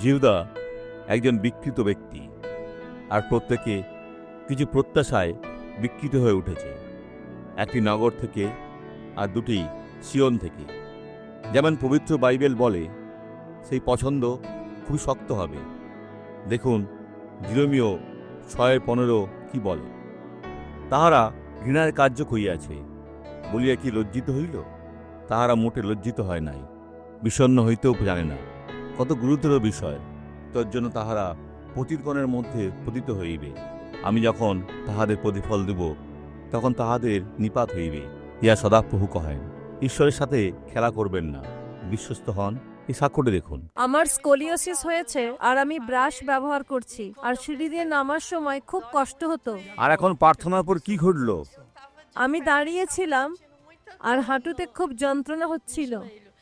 জিহুদা একজন বিকৃত ব্যক্তি, আর প্রত্যেকে কিছু প্রত্যাশায় বিকৃত হয়ে উঠেছে, একটি নগর থেকে আর দুটি সিয়ন থেকে। যেমন পবিত্র বাইবেল বলে, সেই পছন্দ খুব শক্ত হবে। দেখুন জিরোমীয় 6:15 কি বলে, তাহারা ঘৃণার কার্য করিয়াছে বলিয়া কি লজ্জিত হইল? তাহারা মোটে লজ্জিত হয় নাই, বিষণ্ণ হইতেও জানে না। কত গুরুতর বিষয়! তোর জন্য তাহারা পতিতগণের মধ্যে পতিত হইবে। আমি যখন তাহাদের প্রতিফল দেব, তখন তাহাদের নিপাত হইবে। ইহা সদাপ্রভু কহেন। ঈশ্বরের সাথে খেলা করবেন না, বিশ্বস্ত হন। এই সাক্ষ্যটি দেখুন। আমার স্কোলিওসিস হয়েছে আর আমি ব্রাশ ব্যবহার করছি, আর সিঁড়ি দিয়ে নামার সময় খুব কষ্ট হতো। আর এখন প্রার্থনার পর কি ঘটলো? আমি দাঁড়িয়েছিলাম আর হাঁটুতে খুব যন্ত্রণা হচ্ছিল,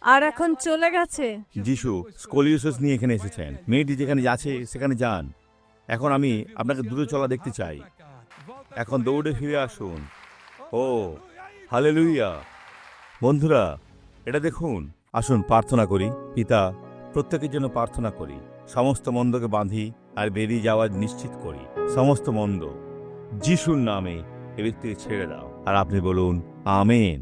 আর এখন চলে গেছে। যিশু স্কোলিওসিস নিয়ে এখানে এসেছেন। মেয়েটি যেখানে যাচ্ছে সেখানে যান। এখন আমি আপনাকে দূরে চলা দেখতে চাই। এখন দৌড়ে ফিরে আসুন। ও হালেলুয়া! বন্ধুরা, এটা দেখুন। আসুন প্রার্থনা করি। পিতা, প্রত্যেকের জন্য প্রার্থনা করি। সমস্ত মন্দকে বাঁধি আর বেরিয়ে যাওয়ার নিশ্চিত করি। সমস্ত মন্দ যিশুর নামে এ ব্যক্তিকে ছেড়ে দাও। আর আপনি বলুন আমেন।